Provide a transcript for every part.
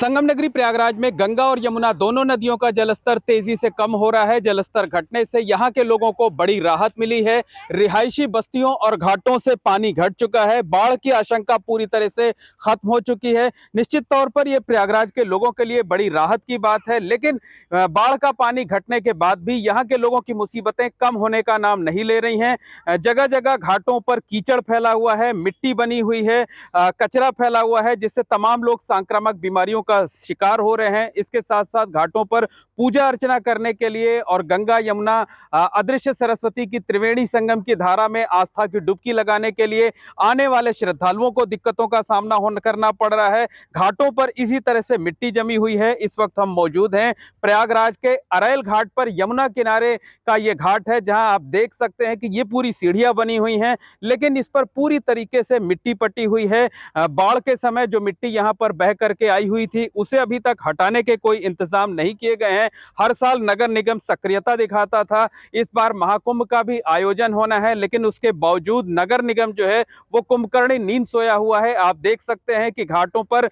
संगम नगरी प्रयागराज में गंगा और यमुना दोनों नदियों का जलस्तर तेजी से कम हो रहा है। जलस्तर घटने से यहां के लोगों को बड़ी राहत मिली है। रिहायशी बस्तियों और घाटों से पानी घट चुका है। बाढ़ की आशंका पूरी तरह से खत्म हो चुकी है। निश्चित तौर पर यह प्रयागराज के लोगों के लिए बड़ी राहत की बात है, लेकिन बाढ़ का पानी घटने के बाद भी यहाँ के लोगों की मुसीबतें कम होने का नाम नहीं ले रही हैं। जगह जगह घाटों पर कीचड़ फैला हुआ है, मिट्टी बनी हुई है, कचरा फैला हुआ है, जिससे तमाम लोग संक्रामक बीमारियों का शिकार हो रहे हैं। इसके साथ साथ घाटों पर पूजा अर्चना करने के लिए और गंगा यमुना अदृश्य सरस्वती की त्रिवेणी संगम की धारा में आस्था की डुबकी लगाने के लिए आने वाले श्रद्धालुओं को दिक्कतों का सामना करना पड़ रहा है। घाटों पर इसी तरह से मिट्टी जमी हुई है। इस वक्त हम मौजूद हैं प्रयागराज के अरैल घाट पर। यमुना किनारे का ये घाट है जहां आप देख सकते हैं कि ये पूरी सीढ़ियां बनी हुई हैं, लेकिन इस पर पूरी तरीके से मिट्टी पटी हुई है। बाढ़ के समय जो मिट्टी यहां पर बह करके आई हुई थी उसे अभी तक हटाने के कोई इंतजाम नहीं किए गए हैं। हर साल नगर निगम सक्रियता दिखाता था। इस बार महाकुंभ का भी आयोजन होना है, लेकिन उसके बावजूद नगर निगम जो है वो कुंभकर्णी नींद सोया हुआ है। आप देख सकते हैं कि घाटों पर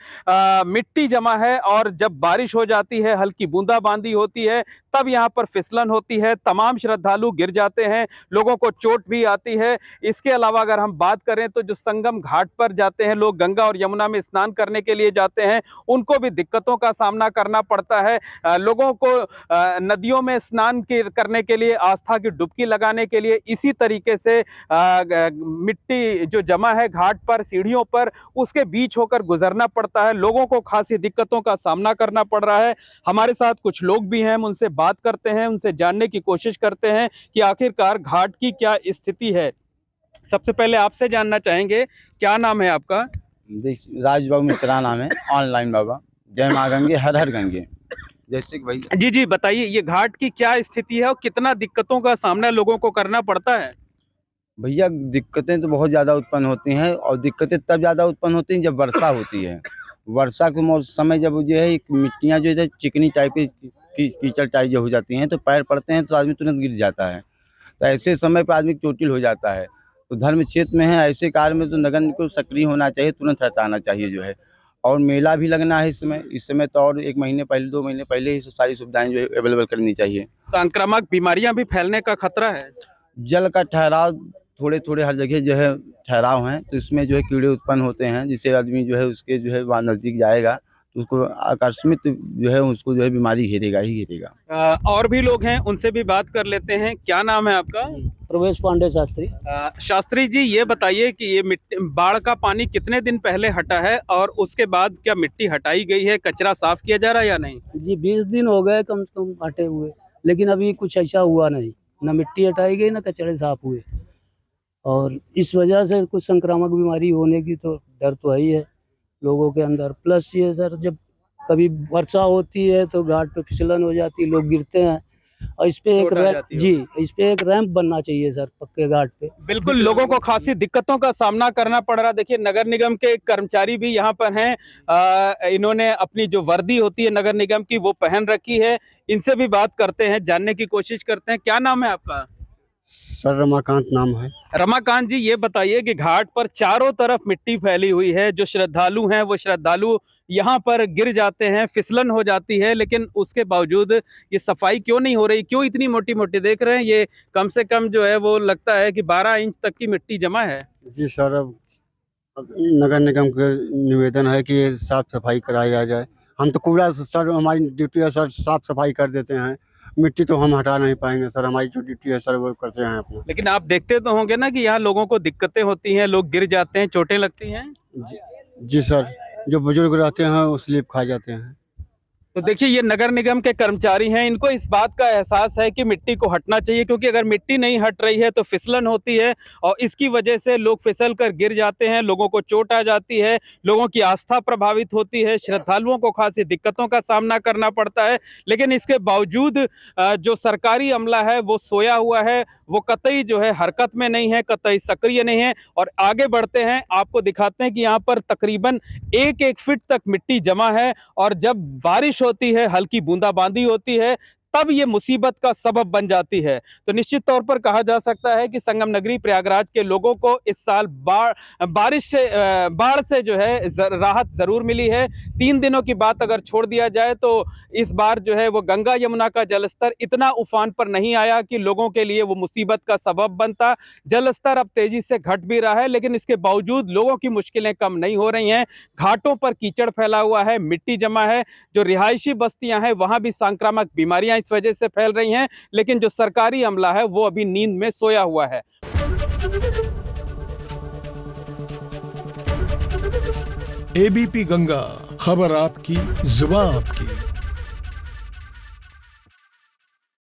मिट्टी जमा है और जब बारिश हो जाती है, हल्की बूंदाबांदी होती है, तब यहाँ पर फिसलन होती है। तमाम श्रद्धालु गिर जाते हैं, लोगों को चोट भी आती है। इसके अलावा अगर हम बात करें तो जो संगम घाट पर जाते हैं लोग, गंगा और यमुना में स्नान करने के लिए जाते हैं, उनको भी दिक्कतों का सामना करना पड़ता है। लोगों को नदियों में स्नान करने के लिए, आस्था की डुबकी लगाने के लिए इसी तरीके से मिट्टी जो जमा है घाट पर, सीढ़ियों पर, उसके बीच होकर गुजरना पड़ता है। लोगों को खासी दिक्कतों का सामना करना पड़ रहा है। हमारे साथ कुछ लोग भी हैं, हम उनसे बात करते हैं, उनसे जानने की कोशिश करते हैं कि आखिरकार घाट की क्या स्थिति है। सबसे पहले आपसे जानना चाहेंगे, क्या नाम है आपका? राजबाबू मिश्रा नाम है। ऑनलाइन बाबा। जय माँ गंगे हर हर गंगे। जैसे कि भाई जी जी, बताइए ये घाट की क्या स्थिति है और कितना दिक्कतों का सामना लोगों को करना पड़ता है? भैया दिक्कतें तो बहुत ज़्यादा उत्पन्न होती हैं, और दिक्कतें तब ज़्यादा उत्पन्न होती हैं जब वर्षा होती है। वर्षा के समय जब जो है मिट्टियाँ जो है चिकनी टाइप की कीचड़ टाइप जो हो जाती हैं, तो पैर पड़ते हैं तो आदमी तुरंत गिर जाता है। तो ऐसे समय पर आदमी चोटिल हो जाता है। तो धर्म क्षेत्र में है, ऐसे कार्य में तो नगर निगम को सक्रिय होना चाहिए, तुरंत हटाना चाहिए जो है। और मेला भी लगना है इस समय तो और 1 महीने पहले 2 महीने पहले ही सारी सुविधाएं जो है अवेलेबल करनी चाहिए। संक्रामक बीमारियां भी फैलने का खतरा है। जल का ठहराव थोड़े थोड़े हर जगह जो है ठहराव हैं, तो इसमें जो है कीड़े उत्पन्न होते हैं, जिससे आदमी जो है उसके जो है वहाँ नज़दीक जाएगा तो उसको आकस्मिक जो है उसको जो है बीमारी घेरेगा ही घेरेगा। और भी लोग हैं, उनसे भी बात कर लेते हैं। क्या नाम है आपका? प्रवेश पांडे शास्त्री। शास्त्री जी, ये बताइए कि ये मिट्टी, बाढ़ का पानी कितने दिन पहले हटा है और उसके बाद क्या मिट्टी हटाई गई है, कचरा साफ किया जा रहा है या नहीं? जी 20 दिन हो गए कम से कम हटे हुए, लेकिन अभी कुछ ऐसा हुआ नहीं। न मिट्टी हटाई गई, न कचरे साफ हुए, और इस वजह से कुछ संक्रामक बीमारी होने की तो डर तो है ही है लोगों के अंदर। प्लस ये सर, जब कभी वर्षा होती है तो घाट पे फिसलन हो जाती है, लोग गिरते हैं, और इस पे एक इस पे एक रैंप बनना चाहिए सर पक्के घाट पे। बिल्कुल, लोगों को खासी दिक्कतों का सामना करना पड़ रहा। देखिए, नगर निगम के कर्मचारी भी यहाँ पर हैं। इन्होंने अपनी जो वर्दी होती है नगर निगम की वो पहन रखी है। इनसे भी बात करते हैं, जानने की कोशिश करते हैं। क्या नाम है आपका? सर रमाकांत नाम है। रमाकांत जी, ये बताइए कि घाट पर चारों तरफ मिट्टी फैली हुई है, जो श्रद्धालु हैं वो श्रद्धालु यहाँ पर गिर जाते हैं, फिसलन हो जाती है, लेकिन उसके बावजूद ये सफाई क्यों नहीं हो रही? क्यों इतनी मोटी मोटी देख रहे हैं? ये कम से कम जो है वो लगता है कि 12 इंच तक की मिट्टी जमा है। जी सर, अब नगर निगम के निवेदन है कि ये साफ सफाई कराया जाए। हम तो कूड़ा सर, हमारी ड्यूटी है सर, साफ सफाई कर देते हैं। मिट्टी तो हम हटा नहीं पाएंगे सर, हमारी जो ड्यूटी है सर वो करते हैं अपना। लेकिन आप देखते तो होंगे ना कि यहाँ लोगों को दिक्कतें होती हैं, लोग गिर जाते हैं, चोटें लगती हैं। जी सर, जो बुजुर्ग रहते हैं वो स्लिप खा जाते हैं। तो देखिए, ये नगर निगम के कर्मचारी हैं, इनको इस बात का एहसास है कि मिट्टी को हटना चाहिए, क्योंकि अगर मिट्टी नहीं हट रही है तो फिसलन होती है और इसकी वजह से लोग फिसल कर गिर जाते हैं, लोगों को चोट आ जाती है, लोगों की आस्था प्रभावित होती है, श्रद्धालुओं को खासी दिक्कतों का सामना करना पड़ता है। लेकिन इसके बावजूद जो सरकारी अमला है वो सोया हुआ है, वो कतई जो है हरकत में नहीं है, कतई सक्रिय नहीं है। और आगे बढ़ते हैं, आपको दिखाते हैं कि यहाँ पर तकरीबन 1-1 फीट तक मिट्टी जमा है, और जब बारिश होती है, हल्की बूंदाबांदी होती है, तब ये मुसीबत का सबब बन जाती है। तो निश्चित तौर पर कहा जा सकता है कि संगम नगरी प्रयागराज के लोगों को इस साल बाढ़ से जो है राहत जरूर मिली है। 3 दिनों की बात अगर छोड़ दिया जाए तो इस बार जो है वो गंगा यमुना का जलस्तर इतना उफान पर नहीं आया कि लोगों के लिए वो मुसीबत का सबब बनता। जलस्तर अब तेजी से घट भी रहा है, लेकिन इसके बावजूद लोगों की मुश्किलें कम नहीं हो रही हैं। घाटों पर कीचड़ फैला हुआ है, मिट्टी जमा है, जो रिहायशी बस्तियां हैं वहां भी संक्रामक बीमारियां इस वजह से फैल रही हैं। लेकिन जो सरकारी अमला है वो अभी नींद में सोया हुआ है। एबीपी गंगा, खबर आपकी, जुबान आपकी।